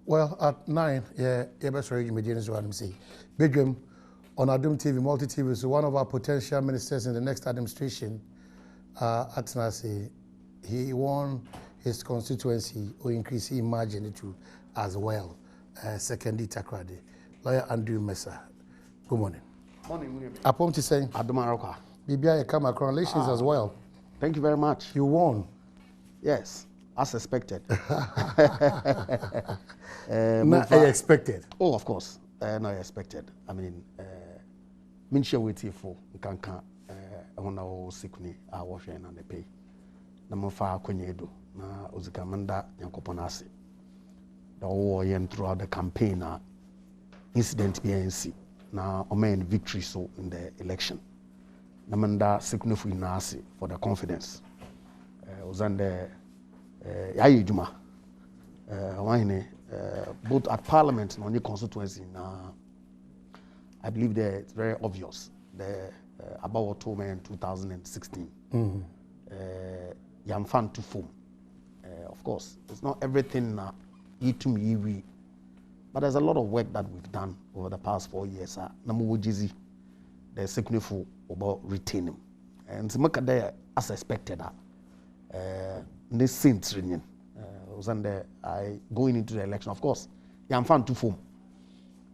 Well, at 9, yeah, best radio media is what I'm saying. Badwam on Adom TV, multi TV. So one of our potential ministers in the next administration, Atenase, he won his constituency or increase his margin to as well. Secondly, Takrade, lawyer Andrew Mesa. Good morning. Morning, William. Upon to say, Adom. BBI come congratulations as well. Thank you very much. You won. Yes, as expected. Not expected. Oh, of course. Not expected. I mean, min share with you for kanka on our sikuni our washing and the pay. Na mofa kwenyedo na uzikamanda yankoponasi. The war yen throughout the campaign incident BNC na omen victory so in the election. Namanda sikuni fu inasi for the confidence. Uzande yayi juma. Wahine both at Parliament and on the constituency now. I believe that it's very obvious. The about what told me in 2016. Yamfan to form. Of course, it's not everything to me, but there's a lot of work that we've done over the past 4 years. Namu jizi, the significant about retaining, and Simakade as expected. This since reunion was under I going into the election. Of course, Yamfan to form.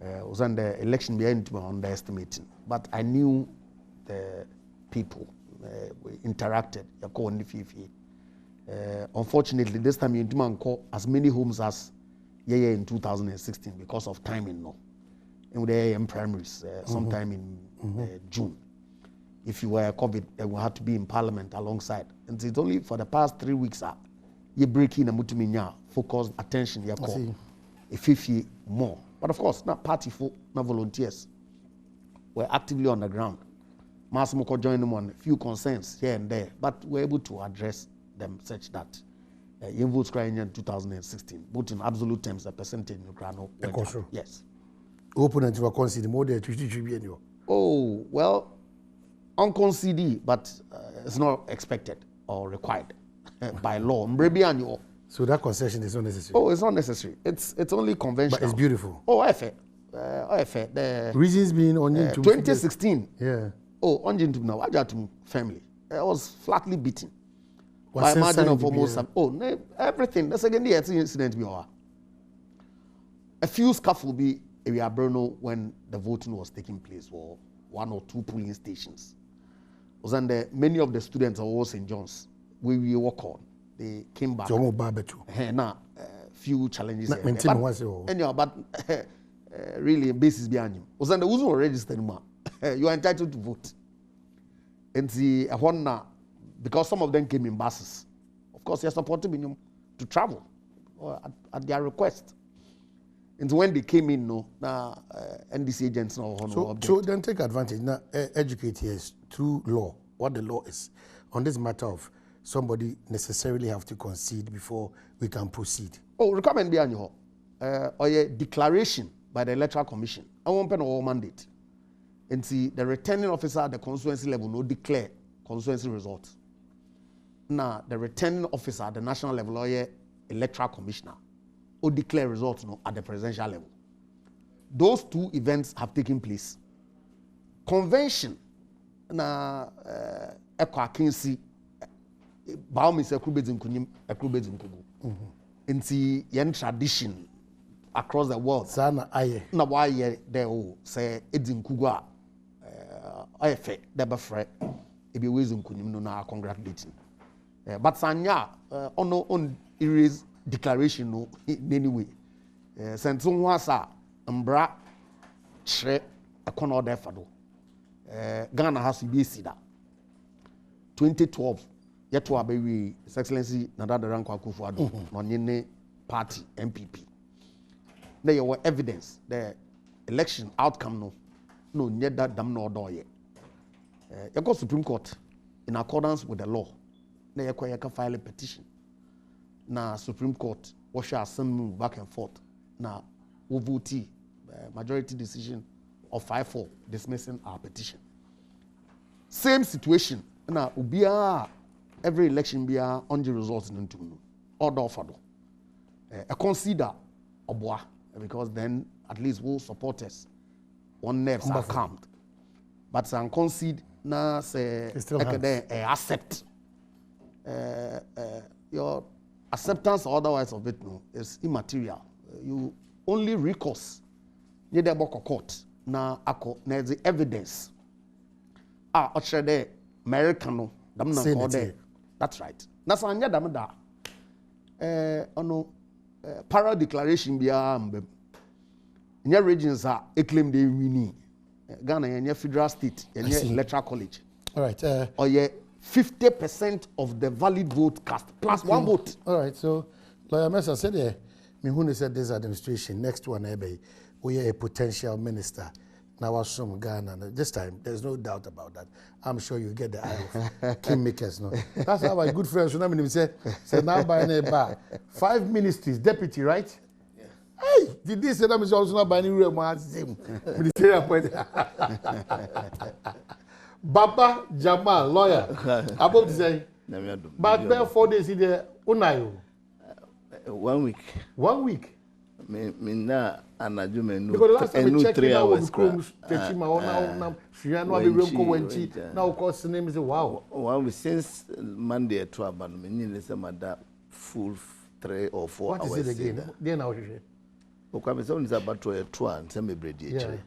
Was under election behind me underestimating, but I knew the people we interacted. Unfortunately, this time you didn't call as many homes as in 2016 because of timing. No, and we in primaries sometime in June. If you were COVID, we had to be in Parliament alongside, and it's only for the past 3 weeks. You break in a mutuminya focused attention. You call a 50 more. But of course, not party for not volunteers. We're actively on the ground. Massimo joined them on a few concerns here and there, but we're able to address them such that in votes crying in 2016, both in absolute terms, the percentage in Ukraine. Yes. Opponent to concede more than 50. Oh, well, on concede, but it's not expected or required by law. So that concession is not necessary. Oh, it's not necessary. It's only conventional. But it's beautiful. Oh, I fair. The reasons being on 2016. Yeah. Oh, on now, Ajatum family. I was flatly beaten. By a margin of almost everything. The second year incident we are. A few scuffles will be area Bruno when the voting was taking place or 1 or 2 polling stations. Was under many of the students of all St. John's. We walk on. They came back. Now, few challenges. But really, basis behind him. Was on the who's registered. You are entitled to vote. And the one because some of them came in buses. Of course, you're supporting them to travel at their request. And when they came in, now NDC agents now. So then take advantage. Now educate us through law. What the law is on this matter of somebody necessarily have to concede before we can proceed. Oh, recommend behind you or a declaration by the Electoral Commission. I won't pen all mandate. And see the returning officer at the constituency level no declare constituency results. Now the returning officer at the national level or electoral commissioner will declare results at the presidential level. Those 2 events have taken place. Convention na Ekwakinsi Baum is a Krubedin Kugu. And see yen tradition across the world. Sana aye. Na why there say Edin Kugwa. I fe deba fre e be ways nkunim no na congratulating. But sanya on erase declaration no anyway. Sense ho asa mbra chre ekono order fado. Ghana has to be sida. 2012 yet to abewi His Excellency Nadada Ranko Akufo-Addo no party MPP. There were evidence the election outcome no yet that damn no door yet. You go Supreme Court in accordance with the law. Now you can file a petition. Now Supreme Court wash some back and forth. Now we vote majority decision of 5-4 dismissing our petition. Same situation. Now every election be on the results in order of a consider Oboa, because then at least we'll support us. One nerves are calmed. But some concede na say accept your acceptance or otherwise of it no is immaterial. You only recourse near the court na ako na the evidence. Otre de American no dam na ko de. That's right. Na so anya dam da para declaration bia mbem. Nya regions are claim they winning. Ghana nya federal state nya electoral college. All right. Or 50% of the valid vote cast plus one vote. All right. So Lawyer Mesa said me who said this administration next one we are a potential minister. Now was from Ghana. This time there's no doubt about that. I'm sure you get the eye of kingmakers. No, that's how my good friends say now by a bar 5 ministries deputy, right? Yeah. Hey, did this say that is also not by any real ministerial point? Baba Jamal, lawyer. About to say, but there 4 days in the Unayo. 1 week. 1 week. Me na anaju menu. Because the last time we checked 3 hours. Wow. 1 week since Monday at 12, but me need some that full 3 or 4 hours. What is it again? Then now. Okay, me say on is about 2 and some bread actually.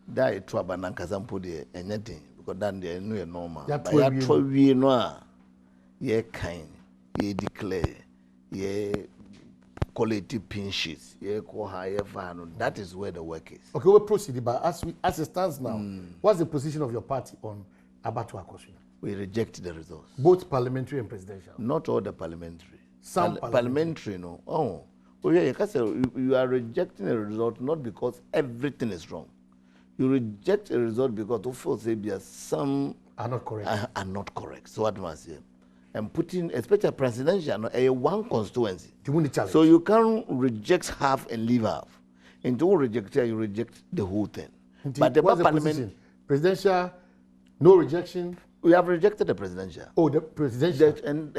That 12 and Kasampo de anything because then they know normal. But ya 12 we no ye kind, ye declare, ye collective pinches, ye ko higher fan. That is where the work is. Okay, we'll proceed, but as it stands now, what's the position of your party on Abatu Akosua? We reject the results. Both parliamentary and presidential. Not all the parliamentary. Some parliamentary, no. Oh yeah, you are rejecting a result not because everything is wrong. You reject a result because of some are not correct. Are not correct. So what must say? And putting, especially presidential, a one constituency. So you can't reject half and leave half. And to reject you reject the whole thing. But the parliament, presidential, no rejection. We have rejected the presidential. Oh, the presidential. And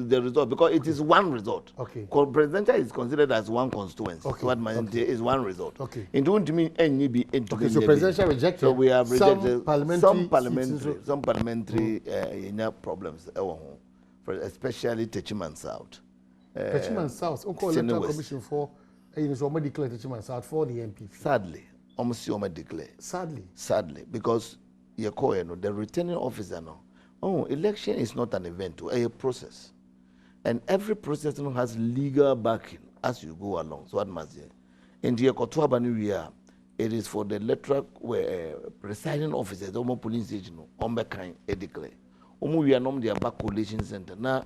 the result, because it is one result. Okay. Presidential is considered as one constituency. Okay. So what must say is one result. Okay. It won't mean any be into. Okay, so presidential rejected. So we have rejected some parliamentary problems. Especially Techiman South. Techiman South. Uncle Electoral Commission for almost declared Techiman South for the MPP. Sadly, almost declared. Sadly, because the returning officer election is not an event, a process, and every process has legal backing as you go along. So what must say? In the Ekotuabanu, it is for the electoral presiding officers, almost police station, kind declare. We are not the back coalition center. Now,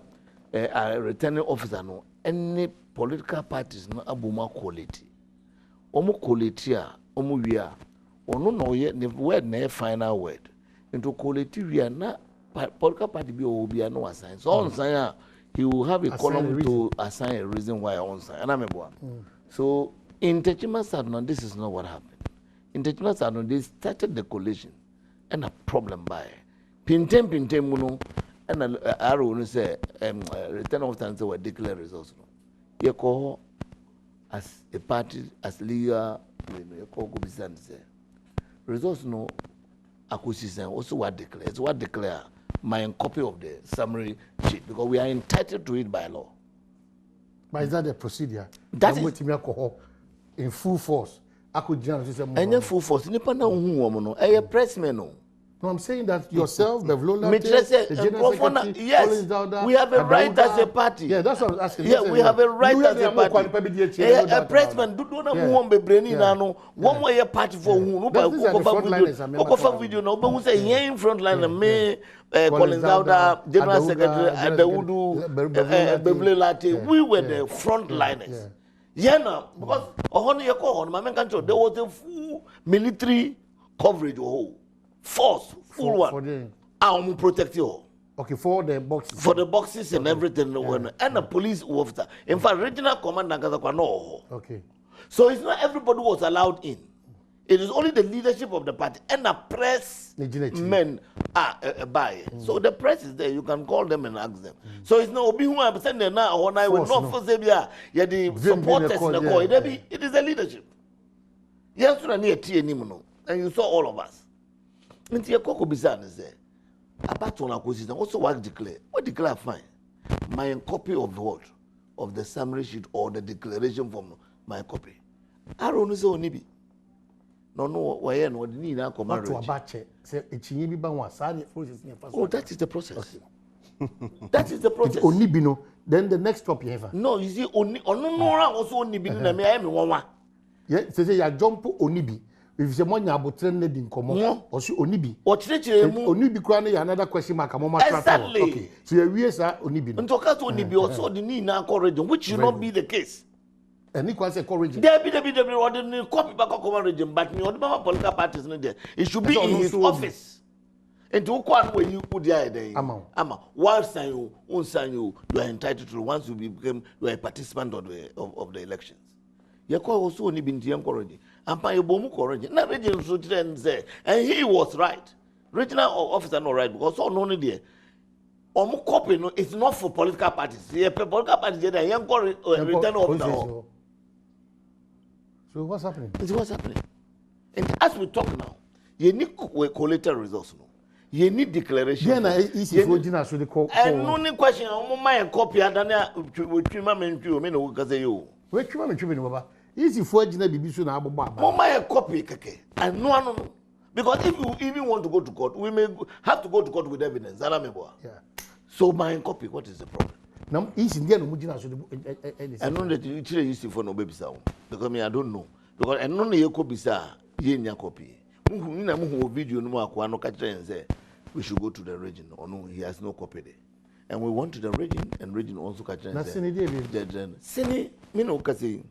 a returning officer, no, any political parties, no, abuma quality. Quality, we are, no, yet, the word, no, final word. Into quality, we are not, political party be no assign. So, on sign, he will have a column to assign a reason why on sign. And I'm a boy. So, in Techiman, this is not what happened. In Techiman, they started the coalition, and a problem by Mpensenpensenmu no and arrow no say return of time were declare results no ye call as a party as legal you call go bisan say results no acquisition also what declare it's what declare my copy of the summary sheet because we are entitled to it by law. But is that the procedure that is in full force? I could just say and full force nipa na hu wo no e pressman no. No, I'm saying that yourself, the Vlola, the General Secretary, yes, we have a right as a party. Yeah, that's what I'm asking. Yeah, we have a right as a party. A president, do not want to be brainy now. One way a party for who? Okofa video no, but who say here in front line me, Collins Dauda, General Secretary, and the Udu, Beblelate. We were the front liners. Yeah, no, because there was a full military coverage. Force, full one. I'm protect you. Okay, for the boxes. For the boxes and everything. Yeah. And the police officer. In fact, regional commander no. Okay. So it's not everybody was allowed in. It is only the leadership of the party and the press men are by. So the press is there. You can call them and ask them. So it's not Obi who I'm sending now or I will not for Zebia. Yeah, the supporters in the call. It is the leadership. Yes, you are near TNM, and you saw all of us. And your Coco Bizan is there. About one acquisition. Also, what declare? What declare fine? My copy of what? Of the summary sheet or the declaration from my copy. I don't know so nibi. No, why no need now command. Oh, that is the process. That is the process. Only bino. Then the next stop you have. No, you see, only also only bino na me am one. Yeah, say ya jump onibi. If you want about train in common, or see onibi. Or church onibi crown another question mark. Exactly. Okay. So you are onibi. And talk about onibi also the need now region, which should not be the case. And it was a courage. There be ordinary copy back of region, but the political parties in there. It should be in his office. And to one way you put the idea. Ama. Once you are entitled to once you become a participant of the elections. You call also only been encouraging. And by a bomb courage. Not region should then say, and he was right. Regional officer not right because all only there. Copy no, it's not for political parties. The political parties they young return of the. So what's happening? It's what's happening. And as we talk now, you need collateral results. No? You need declaration. Yeah, easy for dinner so the call. And only question, my copy, I don't know, with my men, you mean, because you. Which one, Baba? Easy for dinner, be soon. My copy, and no, because if you even want to go to court, we may have to go to court with evidence. Yeah. So my copy, what is the problem? Now, easy Indian, and know that you used for no baby sound because me I don't know because and no you could be sir yen copy. Video no no catch and say we should go to the region or no he has no copy there. And we went to the region and region also catch and say Sini me no kasi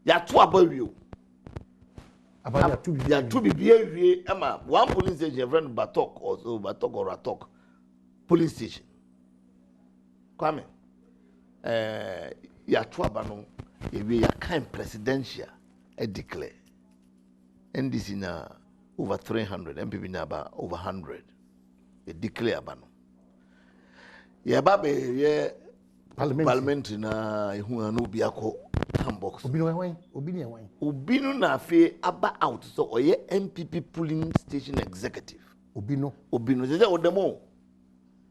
ya to about you about ya to be Emma one police station friend Batok or Ratok police station. Kwame ya twaba no ewe ya kind presidential declare NDC na over 300 MPP na about over 100 e declare abano ya babe ye parliament na ehu anu bi akọ hambox obinu na afi aba out so oye MPP polling station executive obinu say odemo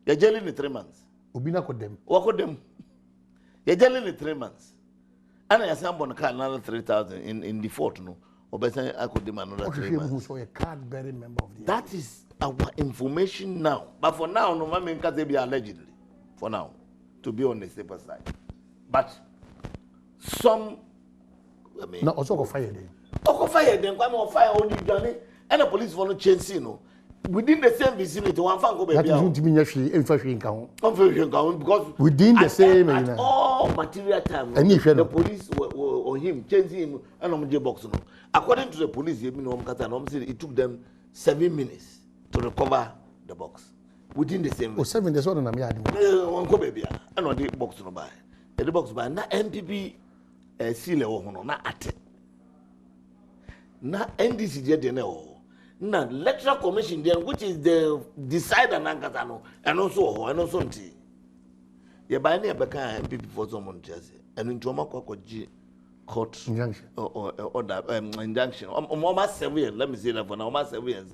ya jeli in 3 months obina kodem wakodem ya jeli in 3 months ana ya sambo na card another 3,000 in default no obesa akodem another 3 months so a card bearing member of the that is our information now but for now no mama nkaze be allegedly for now to be on the safer side but some I mean no also go fire them kwame fire only dwane and the police for no change no within the same vicinity one fan go be that is ntimi nya hwe emfa hwe nka ho because within the same at all material time the police or him changing him and on the box no according to the police you know it took them 7 minutes to recover the box within the same 7 days on na me ade one go be and on the box no buy the box buy na MPP seal wo ho no na ate na NDC je na o na electoral commission there which is the decider nankata no and also nti ye buy na be kan MPP for someone just and into makwakoji court injunction order injunction almost 7 years let me say that for now almost 7 years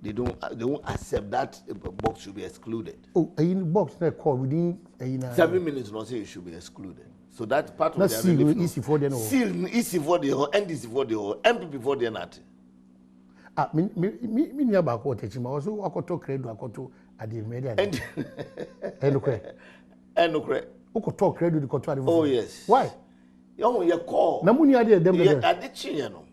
they won't accept that box should be excluded. Oh, in box they call within 7 minutes no say it should be excluded. So that part of the easy for them. Seal easy for the NDC for the MPP for the not. Ah, me near back what teaching also akoto credit akoto at the media. Enokre. Akoto credit akoto. Oh yes. Why? You call. Na muni ade dem dem. Adichi no.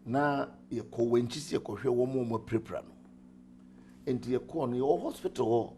Na ye ko wenchisi ye ko hwe wo mo prepare no. Enti ye ko no your hospital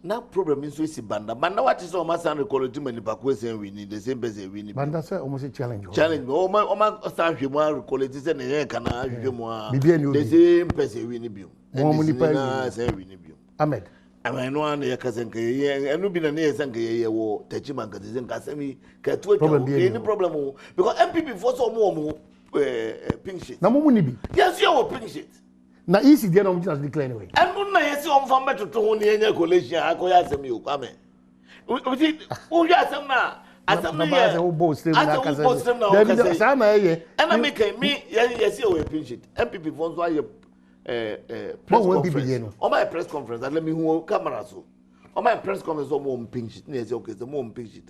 na problem is so banda what is almost an recall to many bakwese we need the same person we need banda say almost challenge o ma san hwe mo recall it say na ye kana hwe mo the same person we need bi mo mo ni pa say we need bi Ahmed I know an ye kasen ye enu bi na ye san ye wo tachi man ka zen ka semi ka tu any problem because MPP for so mo pink sheet. Na mumu ni bi. Yes, you have pink sheet. Na easy there no just declare anyway. And no na yes on from better to one year college akoya asem you come. We see who you asem na asem na ya who boss stream na ka say. Dem say na ye. And I make me yes you have pink sheet. MPP phones why you press conference. On my press conference and let me who camera so. On my press conference on pink sheet. Yes okay the more pink sheet.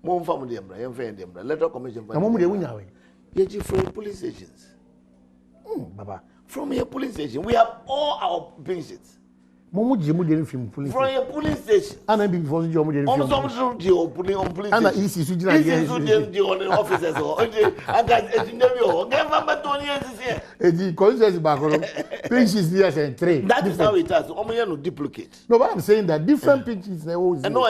More family embra, yem friend embra. Letter commission. Na mo de wunya we. Ye from police stations. Baba. From your police station, we have all our pink sheets. Momu je mu de film police. From your police station. Ana bi before you mu de film. On some police. Ana easy su jira ye. Easy su on the officers o. Anga ejinemi o. Never but on here this here. Eji conscience back on. Pink sheets here say 3. That is how it is. Omo here no duplicate. No, but I'm saying that different pink sheets they always. No,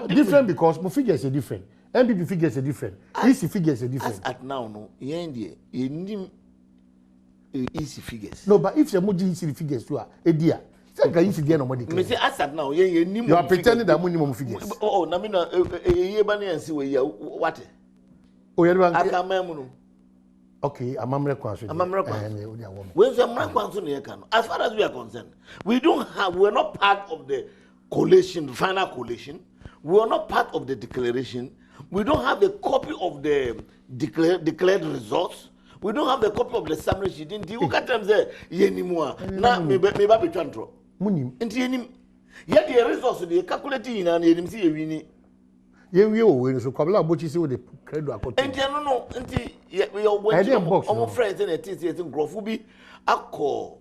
different because my figures are different. MPP figures are different. Easy figures are different. As at now no, ye ndi easy figures. No, but if you muji easy figures too, dear. Say can easy there no more declare. Me say as at now, ye ni. You are pretending that minimum figures. Oh, na me na ye ba na see we what? Oh, you want aka memu no. Okay, amamre kwanso. Amamre kwanso. When say amamre kwanso na ye kan. As far as we are concerned, we're not part of the collation, the final collation. We are not part of the declaration. We don't have a copy of the declared results. We don't have a copy of the summary sheet. Inti you can tell say yenimua na me ba be twantro. Munim. Inti yenim. Ye the results dey calculate ina na yenim say yewini. Yenwie o we so kwabla abochi say we the credo akoto. Inti no inti we omo friends na tins grofo bi akọ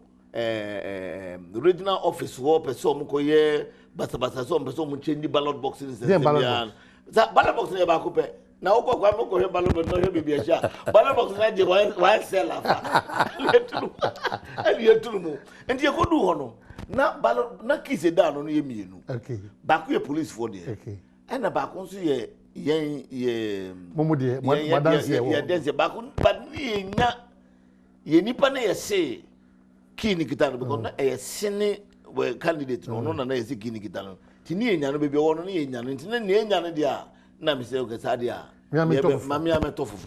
regional office wo person mo koye basa so person mo change ballot boxes in Sebian. That ballot box na ba ko pe. Na uko kwa mko he ballot box no he bibi acha. Ballot box na je one sell afa. Ali eturu. Enti e ko du ho no. Na ballot na kise da no ye mienu. Okay. Ba ko ye police for there. Okay. And na ba ko so ye momo de madance ye wo. Ye dance ba ko but ye nipa na ye say kini kita no because na ye sene we candidate no na ye say kini kita no. Tini enya no bebi wo no ye enya no tini ne enya no dia na me say okay sadia mami ametofu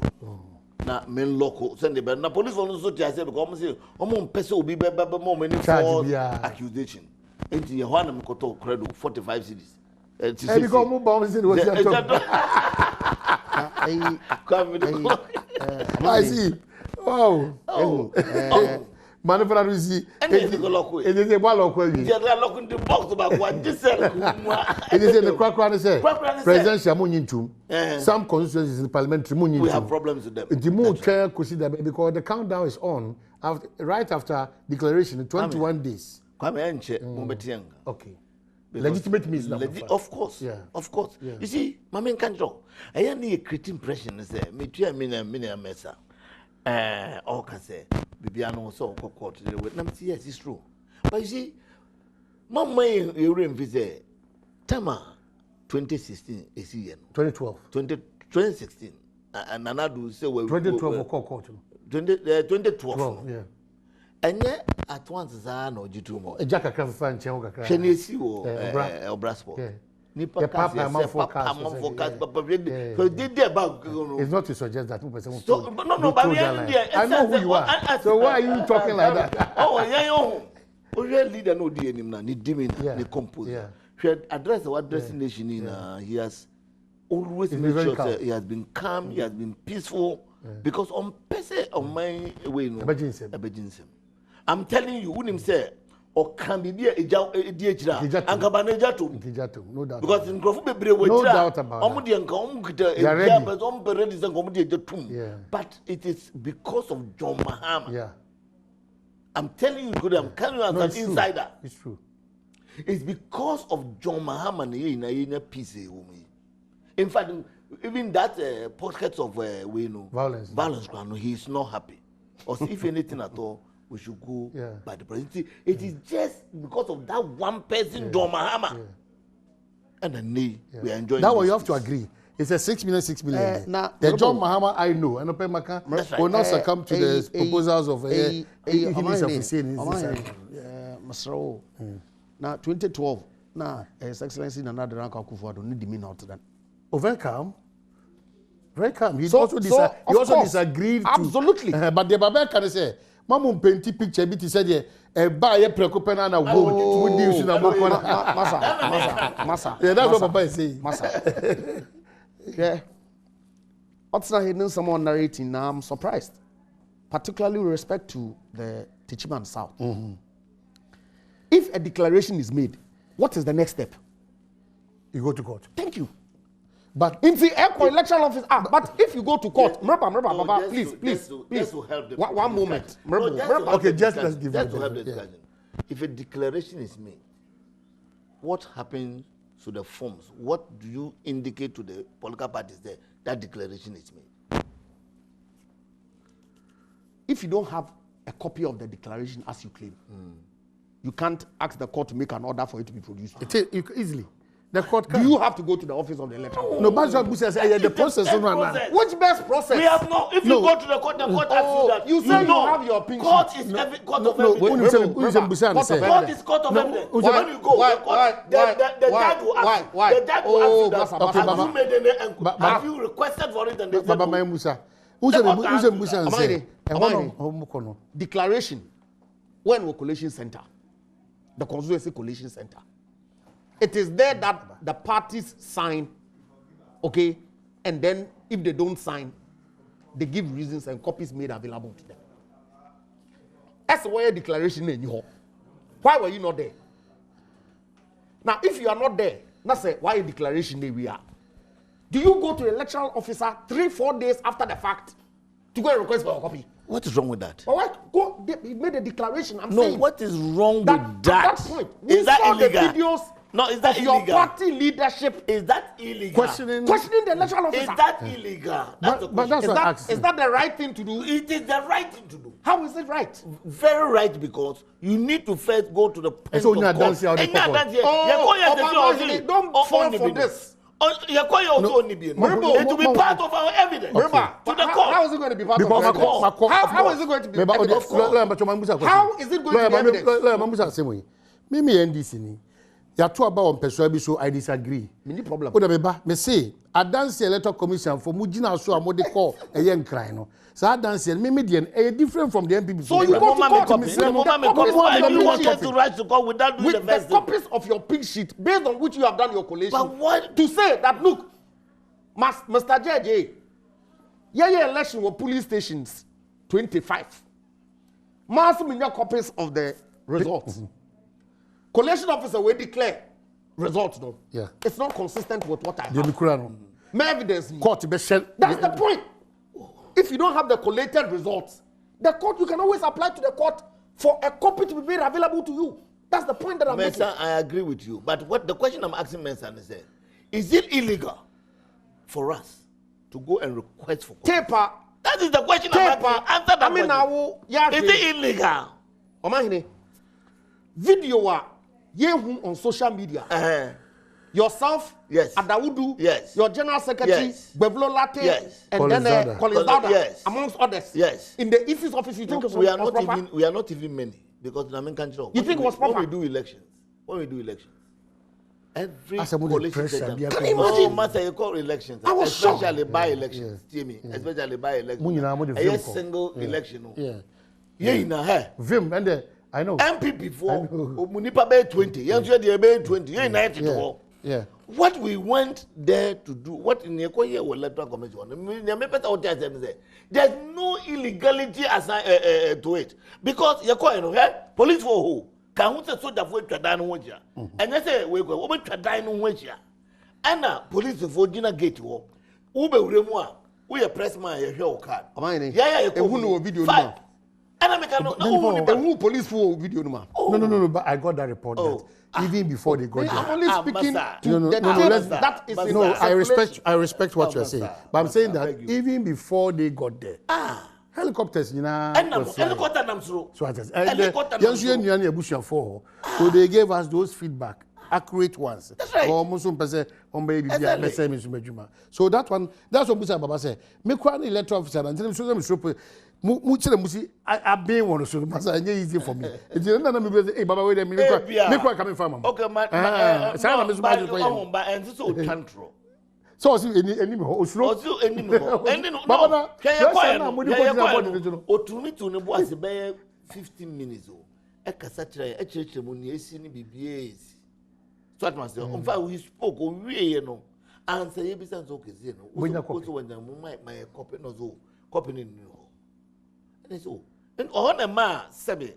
na men loco send the na police for no so tia say because say omo mpese obi be mo many false accusation enti ye ho na me koto credo 45 cities enti because mo bomb say what you talk I see manufacturer rusi it is a ball of you they are locking the box about what this it is in the crack say presidential munyintum some constituencies in parliamentary munyintum we have problems with them the moon care consider because the countdown is on right after declaration 21 days okay legitimate means of course you see mama kanjo I need a create impression say me tua me na mesa all can say Bibiano so court with them. Yes, it's true. But you see, Mama, you visit Tama 2016 is here. 2012. 2016. And Anadu say 2012 court. 2012. Yeah. And yet at once no Jitumo. A jack a fan Chenga. Chenesi or Brasport. Nipa papa among forecast papa so did there about it's not to suggest that person so no but I know who you are so why are you talking like that oh real leader no di enim na ni dimi na ni compose he address our destination in he has always made sure he has been calm he has been peaceful because on pese on my way no emergency I'm telling you who him say or can be ejira ankaba na ejato no doubt because in grofo bebre we no doubt about omo de nka omo kita ejia but omo be ready say omo de ejatum but it is because of John Mahama I'm telling you good I'm telling you as an insider it's true it's because of John Mahama na ye peace in fact even that pockets of we know violence he is not happy or if anything at all we should go by the president. It is just because of that one person, John Mahama. And then we are enjoying that one you have to agree. It's a 6 million. The John Mahama I know, and Ope Maka will not succumb to the proposals of now 2012. Now His Excellency Nana Danko Akufo-Addo need me not then. Overcome. Very calm. He So- also so, he of also course, disagreed. absolutely. But the Baba can say, Mamu painting picture bit he said yeah, buy a precopena and a wood to deal in a Massa. Yeah, that's what Baba is saying. Massa. Yeah. What's not hidden someone narrating now? I'm surprised. Particularly with respect to the Techiman South. If a declaration is made, what is the next step? You go to court. Thank you. But In the electoral office, but if you go to court, Baba, please. Just to help the One moment. Okay, just let's give just it to help the yeah. discussion. If a declaration is made, what happens to the forms? What do you indicate to the political parties there that declaration is made? If you don't have a copy of the declaration as you claim, you can't ask the court to make an order for it to be produced. you easily. The court Do can. you have to go to the office of the electoral? No, but what Busa say, the process on process. Which best process? We have no. If you go to the court asks you that. You say you have your pink Court sheet. is court No, of no, evidence. Court Court is court of evidence. Why? When you go, the judge will ask you. The judge will ask you that. Have you made any? Have you requested for it? And they say Baba no. Musa. Who's Busa and say? Amine. Declaration. When we collation center, the constituency collation center. It is there that the parties sign, okay, and then if they don't sign, they give reasons and copies made available to them. That's why a declaration in you. Why were you not there? Now, if you are not there, that's why a declaration there we are. Do you go to the electoral officer 3-4 days after the fact to go and request for a copy? What is wrong with that? But what? Go. He made a declaration. I'm No, saying. what is wrong That, with that? At that point, we Is that saw illegal? the videos No, is that of your illegal? party leadership Is that illegal? Questioning. questioning the electoral officer. Is that illegal? That's the But question. that's Is what that, asking. is that the right thing to do? It is the right thing to do. How is it right? Very right, because you need to first go to the point So of now court. dance here, And the now court. dance here. Oh, Yeah, go here, Obama, the Obama, thing don't oh, fall only for be this. Yeah, go here also only be. Merbo, It will be part of our evidence. Remember, To the court. how is it going to be part Because of the evidence? How is it going to be evidence? How is it going to be evidence? Mimi NDC ni. Ya to about Mpenswa so I disagree. Mini problem. O da meba me say adanse electoral commission for mu gina so amode call eye nkran no. So adanse mimi dey different from the MPP. So you go to court Why do you want to write to court without doing the with the best thing? copies of your pink sheet based on which you have done your collation. But what? To say that look, Mr. JJ, yeah, election were police stations 25. Mass media copies of the results. Collation officer will declare results though. Yeah. It's not consistent with what I Dey be have. kura no. My evidence. Court be shell. That's the point. If you don't have the collated results, the court, you can always apply to the court for a copy to be made available to you. That's the point that I'm making. Mensa, I agree with you. But what the question I'm asking Mensa is it illegal for us to go and request for copy? Taper. That is the question I'm asking. Answer that question. Is it illegal? Omahine, video on social media. Yourself, Yes. Adawudu, Yes. your general secretary, Yes. Beblo Latte, Yes. and Collins then Dada. Collins Dada, Yes. amongst others. Yes. In the EC's office, you think it We are was not proper? even. We are not even many because Namen Kanchiro. You think it was proper? When we do elections, every As a more coalition pressure, center. they are Can you Oh, imagine? master, you call elections, I was shocked. especially by elections. Hear me, especially by elections. Munyina mo de A film call. single election. Yeah. Yeah, in a hair. Vim and I know. MPP for I know. Munipa Bay 20. Yes, you are Bay 20. Yeah, 90 to go. Yeah. What we went there to do, what in the electoral commission, there's no illegality to it. Because police for who? Can who say so that we try to and they say we go, we try to and police for Gina Gate, Ube Remua, we a pressman, you hear card. Omahine, Yeah, who know video five. number? And I make The who police for video number? No, but I got that report that even before they got I'm there. only speaking Master. to the let's- tape that is in No, the I respect what you're saying. But I'm saying that beg you. even before they got there, helicopters, you know, And was flying. helicopter nam through. So I just Helicopter nam yes, you through. and Ebusia for. So they gave us those feedback, accurate ones. That's right. Or Musum Pese, on baby, Exactly. so that one, that's what Musa Baba said. Me kwan electoral officer and tell him so them musi I been one so masa it's easy for me. It's not me say hey Baba wait a minute. Me kwan coming from. Okay, and this is and this is control. So any more slow. Also any more. And then Baba, otumi to no boy say 15 minutes o. E kasa kire e kire mu ne esi ni bibie esi. So at myself, on fa we spoke o wie no. Answer ye bi sense o keze no. So when my copy no so copy ni no. And so and on ma sebe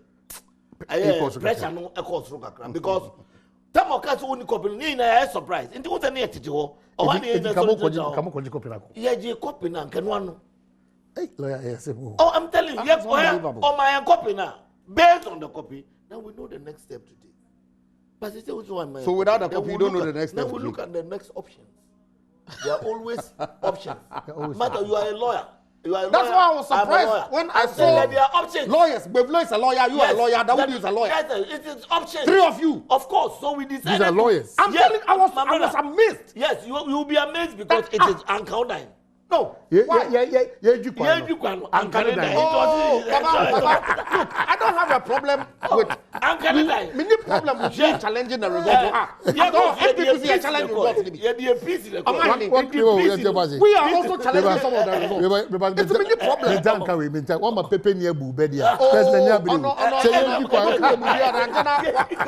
pressure no e cause ro kakra because time o ka so oni copy ni na surprise. Nti wo tane etete ho. O wa ni na so come copy na ko. Yeah, je copy na nke no ano. Hey, lawyer, yes. Oh, I'm telling you, yes, on my copy now. Based on the copy, now we know the next step today. But it's also on my so without the copy, you don't know the next step. Now we look at the next options. There are always options. Matter, you are a lawyer. You are a That's lawyer. why I was surprised when I saw that there are options. Lawyers. Bevlo is a lawyer. You are a lawyer. Dawood is a lawyer. Yes, it is options. 3 of you. Of course. So we decided. These are lawyers. I'm telling. I was amazed. Yes, you will be amazed because it is uncounted. No. Yeah. Oh, I don't have a problem with many problem with you challenging the result. NDC challenge results. We are also challenging some of the results. It's a many problem. One my paper near Bubedia.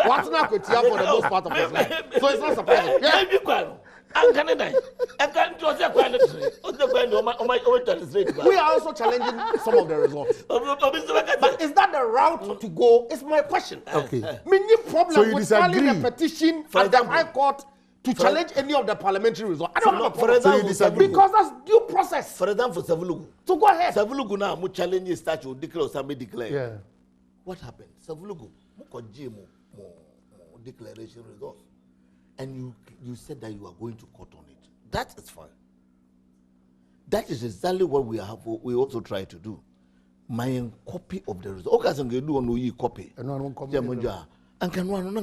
What's not good for the most part of his life. So it's not surprising. We are also challenging some of the results. But is that the route to go? Is my question. Okay. Many problems So you with disagree? filing a petition at the High Court to challenge any of the parliamentary results. I don't have a problem. So you disagree? Because that's due process. For example, Savulugu. So go ahead. Savulugu now, mu challenge statute declare or somebody declare. Yeah. What happened? Savulugu, mu konje mu declaration results. And you said that you are going to court on it. That is fine. That is exactly what we also try to do. My copy of the result. Okay, so you do no copy. And no copy. And can one no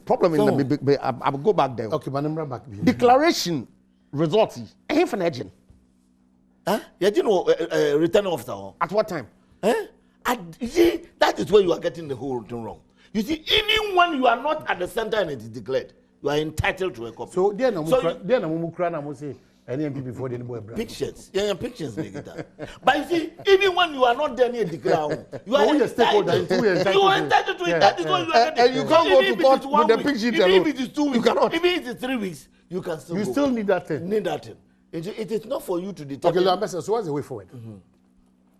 problem in the I'll go back there. Okay, but I'm back. Declaration results. Ain't for agent. Huh? You didn't know returning officer. At what time? You see, that is where you are getting the whole thing wrong. You see, even when you are not at the center and it is declared, you are entitled to a copy. So then I'm say any MP before the boy. Pictures. Yeah, pictures make it that. But you see, even when you are not there near declare, you are entitled to it. You are entitled to it. That is what you are getting. And you can't go to court with the picture. Even if it is 2 weeks, you cannot. Even if it is 3 weeks, you can still. You still need that thing. Need that thing. It is not for you to determine. Okay, so what's the way forward?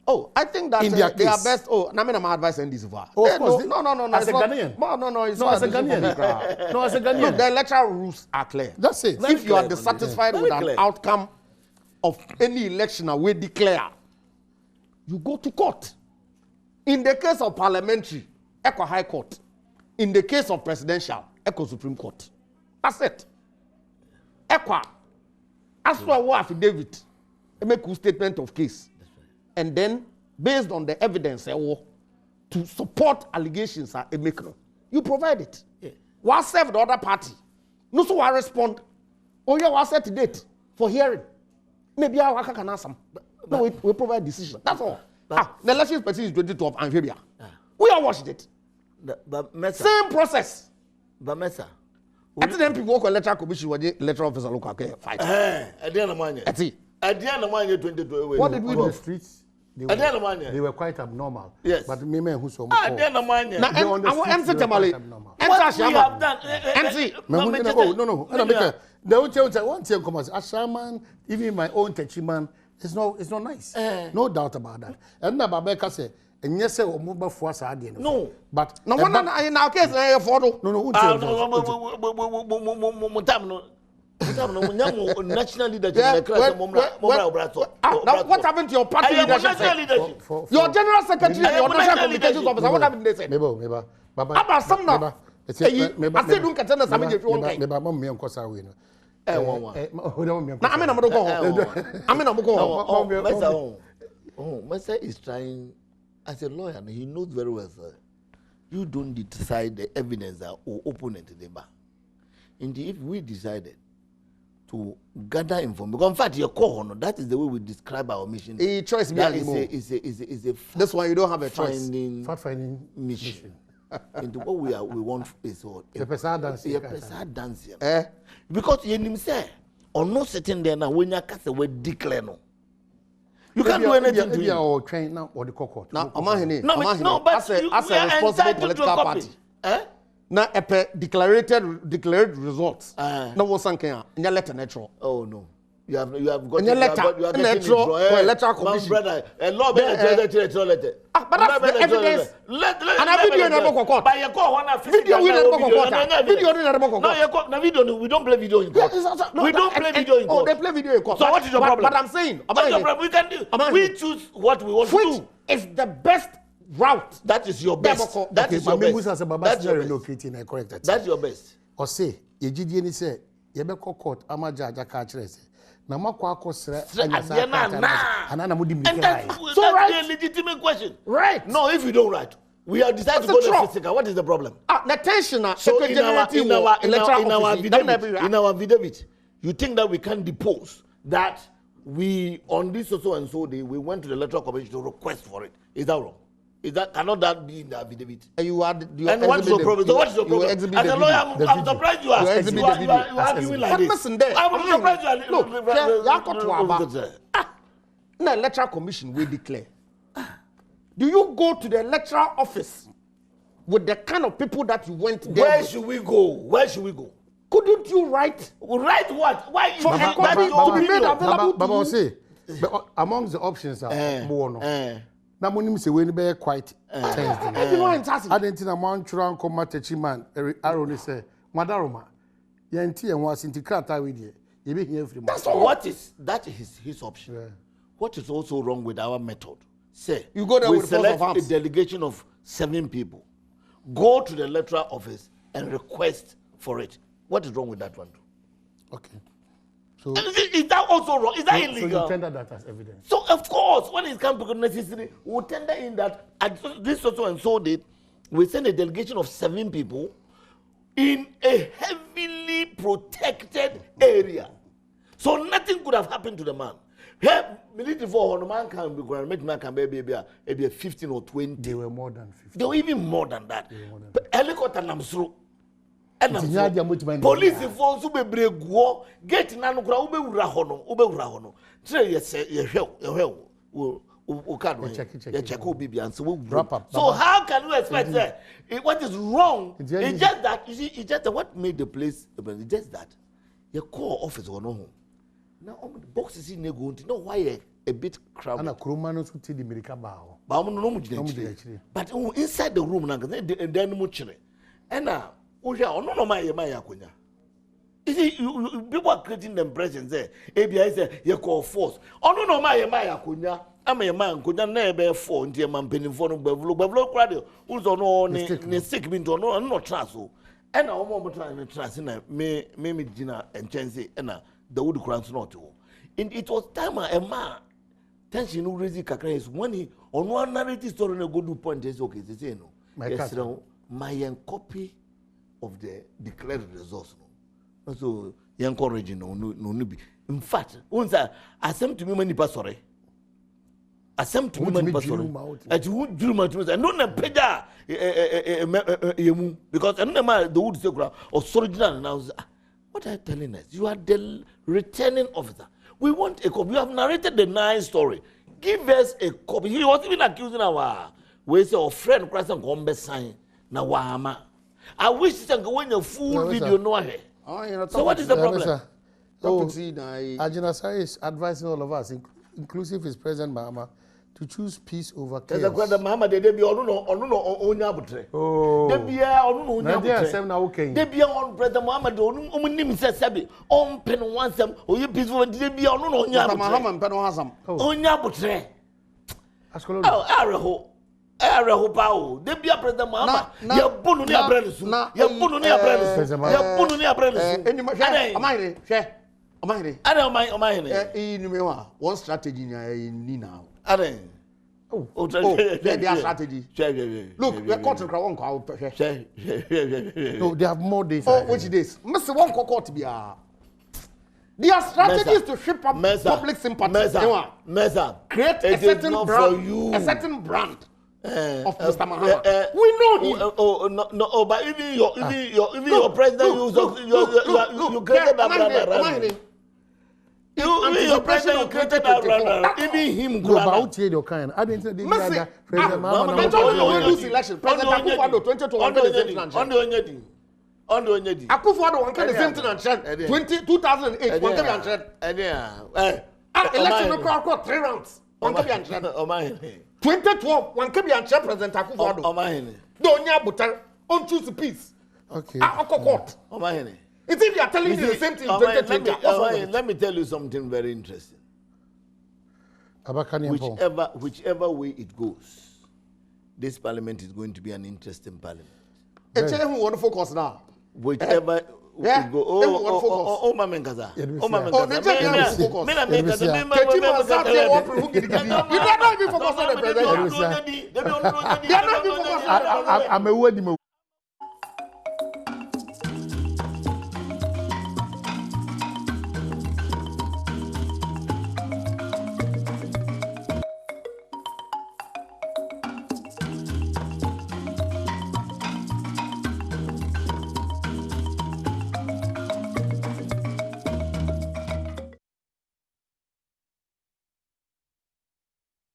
Oh, I think that they are best. Oh, I mean, my advice in this far. Oh, of course. No. As a Ghanaian. No, it's not as a Ghanaian. No, as a Ghanaian. Look, the electoral rules are clear. That's it. If you are dissatisfied with an outcome of any election we declare, you go to court. In the case of parliamentary, Echo High Court. In the case of presidential, Echo Supreme Court. That's it. Echo. As for what affidavit, make a statement of case. And then, based on the evidence, to support allegations, you provide it. Yeah. What serve the other party? No, so I respond. Oh, yeah, what set date for hearing? Maybe I can answer. No, we provide decision. That's all. The election petition is 2012 Amphibia. We all watched it. Same process. But Mesa. At the end, people work on electoral commission with the electoral officer local fight. At the end of money. At the end of money, 2012. What did we do? The streets. They were quite abnormal. Yes. But me who saw at the end of money. Now, MC Tamale. What we have done. MC. No. The one thing comes as Ashaman, even my own Techiman, it's not nice. No doubt about that. And now Babeka say, and yes, sir, move for us again. No. But no one in our case, photo. No. National leadership. What happened to your party leadership? Your general secretary, your national communications officer, what happened to they say? Maybe. About some now. I say don't catch us. I'm going to maybe mom me uncle Sawi. Mesa is trying as a lawyer, and he knows very well, sir. You don't decide the evidence or opponent in the bar. Indeed, if we decided to gather information, because in fact, your core, that is the way we describe our mission. A choice that is a that's why you don't have a choice. Fact-finding mission. Into what we want is what the person dance. Because you say or no sitting there now when you cast we declare no. You can't do anything to you. Or train now or the court. Now, no, but as a responsible political party. Now, declared results. No was something. Your letter natural. Oh no. You have got you have electoral commission. Brother, a law letter. But that's the evidence. And I video never court. By your call, video we never court. Video never court. No, video. We don't play video in court. We don't play video in court. Oh, they play video in court. So what is your problem? But I'm saying, we can do. We choose what we want to do. Is the best route. That is your best. That is your best. That's your best. That's your best. Or say, you did any say, you be court. Ama jaja catch na makwa akosre and that's a legitimate question. Right. No, if you don't write, we have decided to go to physical. What is the problem? The tension. So in our affidavit, you think that we can depose that we on this so and so day we went to the electoral commission to request for it? Is that wrong? Cannot that be in the affidavit? And what's your problem? So what's your problem? As a lawyer, I'm surprised you are arguing like this. I'm surprised you are. Look, the electoral commission will declare. Do you go to the electoral office with the kind of people that you went there? Where should we go? Where should we go? Couldn't you write? Write what? Why? For a copy to be made available to you? Say, amongst the options are more. Na monim se we ni be quite tense. I didn't know man chura nkoma techi man aroni say madaroma yenti en wa sinti krata we die ye be here free. That's what is that is his option. Yeah. What is also wrong with our method? Say you go there we with select a delegation of 7 people, go to the electoral office and request for it. What is wrong with that one? Okay. So is that also wrong? Is that illegal? So you tender that as evidence. So of course, when it comes to necessary, we'll tender in that this also and so did. We send a delegation of 7 people in a heavily protected area. So nothing could have happened to the man. Here, military for one man can be going to make man can be 15 or 20. They were more than 50. They were even more than that. Helicopter namsro. Police force ube brego get nanu kura ube ura hono tire check obi and so wrap up. So how can you expect that what is wrong? It's just that you see it's just what made the place it's just that your core office or no now the boxes in nego no why a bit crowded ana kroma no so ti di america ba ho ba mo no mu but inside the room na then mu chire and no mayakonya. You see, people are creating the impression there. ABI say you call force. No mayakonya. I'm a man could never fall into a man penny for no bevlo crowd. Who's on all ne sick bin to no trust. And I want to trust in a me Gina and Chancy and the wood crowns not to. It was time a man tension no raising kakra when he on one narrative story no go do point is okay. They say no. My copy of the declared results. No. So, young encouraging no be. In fact, once I sent to me many pastor. I sent to me many pastor. At you drew my truth and don't peja because another the wood secret or original now. What are you telling us? You are the returning officer. We want a copy. You have narrated the nice story. Give us a copy. He was even accusing our we say our friend Christ and Gombe sign na wahama. I wish you go when your full video no here. So what is the problem? Ajina Sari is advising all of us, inclusive his President Mahama, to choose peace over chaos. The Mahama they be onya butre. Oh. They be onya butre. They be on President Mahama do nim se sebi. On pen one sem o you peaceful they be onya butre. Mahama pen one sam. Onya butre. Askolo. Oh, Araho pao. They be a President Mahama. Ya bunu ni abrenesu. Ya bunu ni abrenesu. Ya bunu ni abrenesu. Amai share. Amai. Amai. One strategy ni now. Are. Oh, their strategy. Look, we're caught in Crown. No, they have more days. Oh, which days? Mr. One court be their strategy is to ship up public sympathy. Mesa. Create a certain brand. A certain brand. of Mr. Mahama. We know him. No, but even your president, you created that. Your president created that. Even him, about your kind. I didn't think President Mahama lose election. President Akufo-Addo 2021 Akufo-Addo one the same thing and trend. 2008 one and trend. Election no crowd 3 rounds. One and trend. 2012 one and trend President Akufo-Addo. Donya Buta on choose peace. Okay. Court. It's if you are telling me the same thing in 2020. Let me tell you something very interesting. Whichever way it goes, this parliament is going to be an interesting parliament. Who want to focus now? Whichever it go. Oh, my man, Kaza. Oh, my man, Kaza. I'm a wedding.